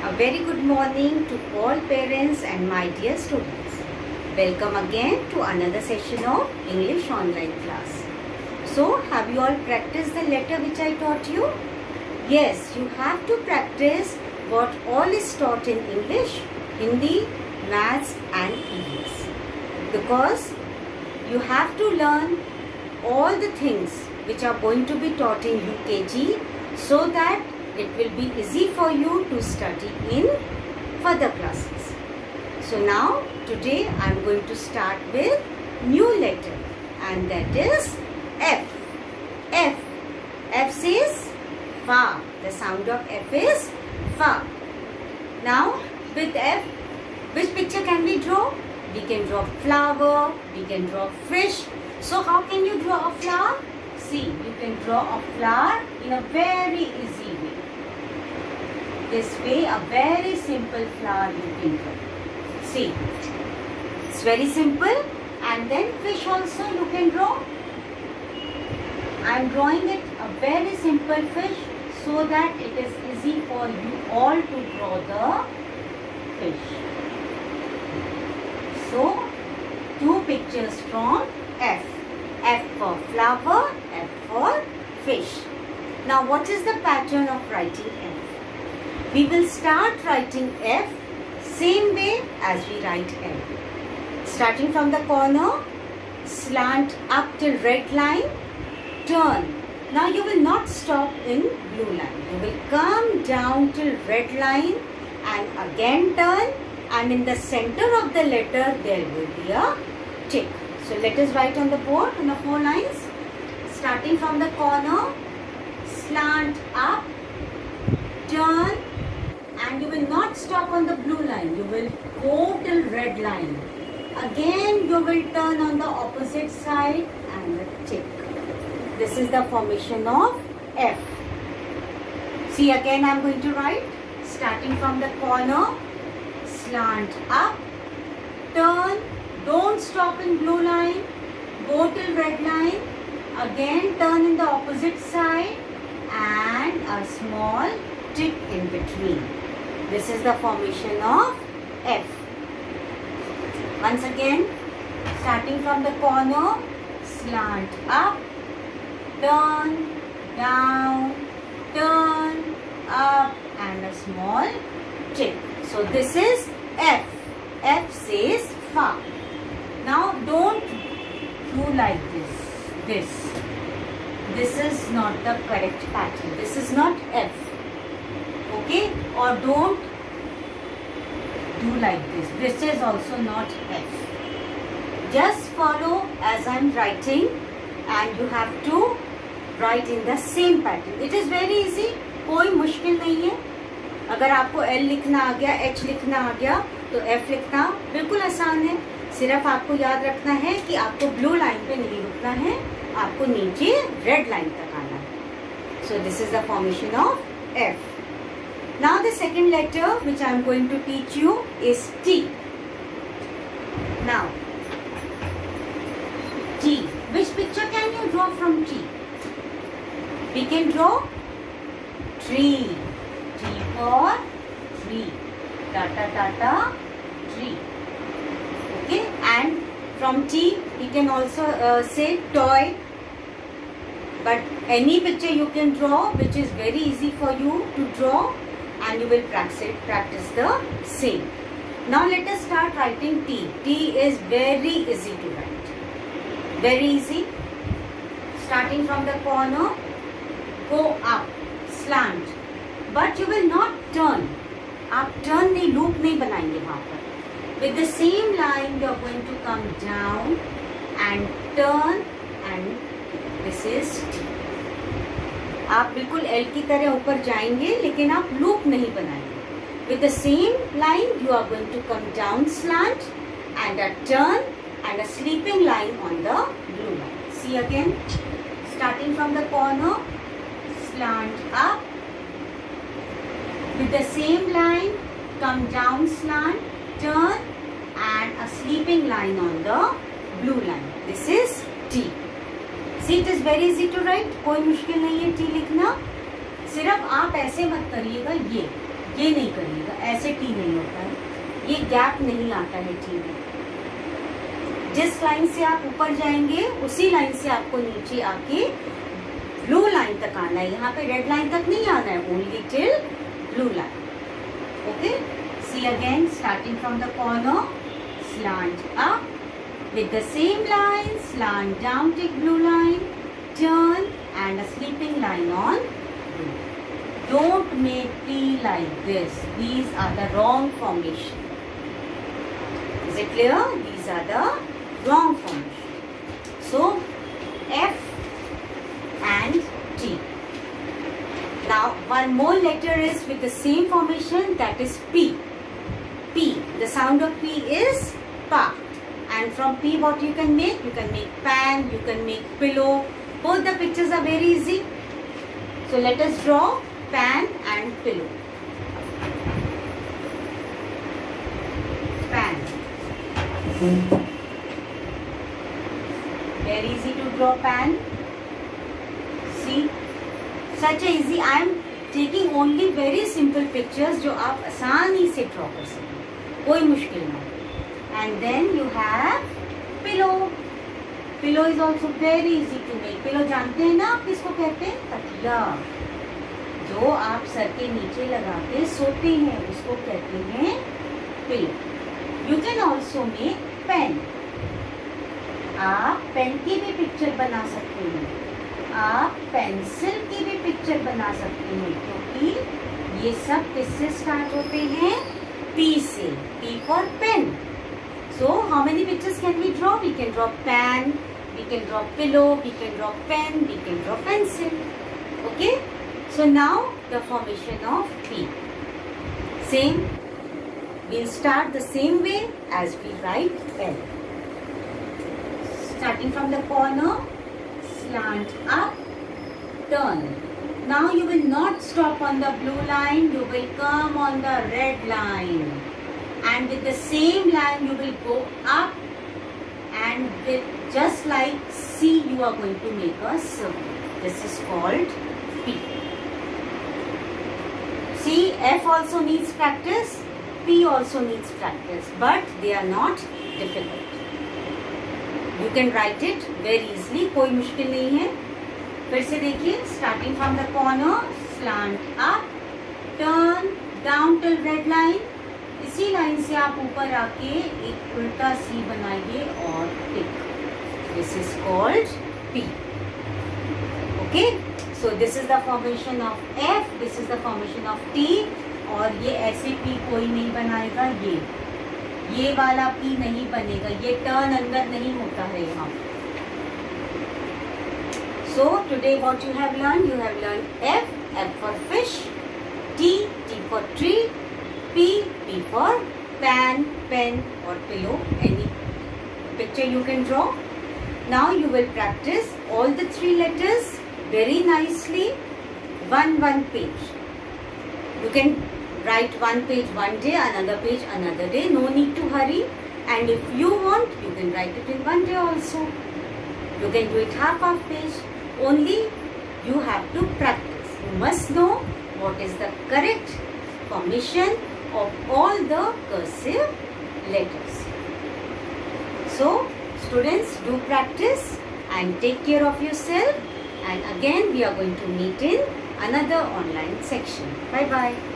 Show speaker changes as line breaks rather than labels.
A very good morning to all parents and my dear students. Welcome again to another session of English online class. So, have you all practiced the letter which I taught you? Yes, you have to practice what all is taught in English, Hindi, Maths and EVS. Because you have to learn all the things which are going to be taught in UKG so that it will be easy for you to study in further classes. So now today I am going to start with new letter and that is F. F. F says fa. The sound of F is fa. Now with F, which picture can we draw? We can draw flower, we can draw fish. So how can you draw a flower? See, you can draw a flower in a very easy way. This way, a very simple flower you can draw. See, it's very simple. And then fish also you can draw. I am drawing it a very simple fish so that it is easy for you all to draw the fish. So, two pictures from F. F for flower, F for fish. Now, what is the pattern of writing F? We will start writing F same way as we write L. Starting from the corner, slant up till red line, turn. Now, you will not stop in blue line. You will come down till red line and again turn. And in the center of the letter, there will be a tick. So, let us write on the board in the 4 lines. Starting from the corner, slant up, turn, and you will not stop on the blue line. You will go till red line. Again, you will turn on the opposite side and the tick. This is the formation of F. See, again I am going to write. Starting from the corner, slant up, turn, don't stop in blue line, go till red line, again turn in the opposite side and a small tick in between. This is the formation of F. Once again, starting from the corner, slant up, turn, down, turn, up and a small tick. So this is F. F says fa. Now don't do like this. This is not the correct pattern. This is not F. Okay? Or don't do like this. This is also not F. Just follow as I am writing and you have to write in the same pattern. It is very easy. कोई मुश्किल नहीं है. अगर आपको L लिखना आ गया, H लिखना आ गया तो F लिखना बिल्कुल आसान है. सिर्फ आपको याद रखना है कि आपको ब्लू लाइन पे नहीं रुकना है, आपको नीचे रेड लाइन तक आना है. So this is the formation of F. Now the second letter which I am going to teach you is T. Now T. Which picture can you draw from T? We can draw tree. T for tree. Tata tata tree. Okay, and from T we can also say toy. But any picture you can draw which is very easy for you to draw and you will practice the same. Now let us start writing T. T is very easy to write. Very easy. Starting from the corner, go up, slant. But you will not turn. आप turn नहीं, loop नहीं बनाएंगे वहाँ पर. With the same line, you are going to come down and turn and this is T. आप बिल्कुल L की तरह ऊपर जाएंगे लेकिन आप loop नहीं बनाएंगे. With the same line, you are going to come down slant and a turn and a sleeping line on the blue line. See again. Starting from the corner, slant up. With the same line, come down slant, turn and a sleeping line on the blue line. This is T. See, it is very easy to write. कोई मुश्किल नहीं है T लिखना. सिर्फ आप ऐसे मत करिएगा, ये ये नहीं करिएगा, ऐसे टी नहीं होता है, ये गैप नहीं आता है टी में। जिस लाइन से आप ऊपर जाएंगे उसी लाइन से आपको नीचे आके ब्लू लाइन तक आना है, यहाँ पे रेड लाइन तक नहीं आना है, only till blue line. Okay, see again, starting from the corner, slant up with the same line, slant down, take blue line, turn and a sleeping line on blue. Don't make T like this. These are the wrong formation. Is it clear? These are the wrong formation. So F and T. Now one more letter is with the same formation, that is P. P. The sound of P is pa. And from P what you can make? You can make pan, you can make pillow. Both the pictures are very easy. So let us draw pan and pillow. Pan. Very easy to draw pan. See, such a easy. I am taking only very simple pictures जो आप आसानी से draw कर सकें, कोई मुश्किल ना। And then you have pillow. Pillow is also very easy to make. Pillow जानते हैं ना आप किसको कहते हैं? तकिया, जो आप सर के नीचे लगा के सोते हैं उसको कहते हैं pillow. You can also make pen. आप पेन की भी पिक्चर बना सकते हैं, आप पेंसिल की भी पिक्चर बना सकते हैं, क्योंकि ये सब किससे स्टार्ट होते हैं? P से. P for pen. So how many pictures can we draw? We can draw pan, we can draw pillow, we can draw pen, we can draw pencil. Okay? So now the formation of P. Same. We'll start the same way as we write pen. Starting from the corner, slant up, turn. Now you will not stop on the blue line, you will come on the red line. And with the same line you will go up, and with just like C you are going to make a circle. This is called P. See, F also needs practice, P also needs practice, but they are not difficult. You can write it very easily, कोई मुश्किल नहीं है। फिर से देखिए, starting from the corner, slant up, turn down till red line. इसी line से आप ऊपर आके एक उल्टा सी बनाइए और tick. This is called P. Okay, so this is the formation of F, this is the formation of T. और ये ऐसे P कोई नहीं बनाएगा, ये वाला P नहीं बनेगा, ये टर्न अंदर नहीं होता है यहाँ. So today what you have learned F, F for fish, T, T for tree, P, P for pan, pen or pillow, any picture you can draw. Now you will practice all the three letters very nicely, one page. You can write one page one day, another page another day, no need to hurry. And if you want, you can write it in one day also. You can do it half page. Only you have to practice. You must know what is the correct formation of all the cursive letters. So students, do practice and take care of yourself, and again we are going to meet in another online section. Bye bye.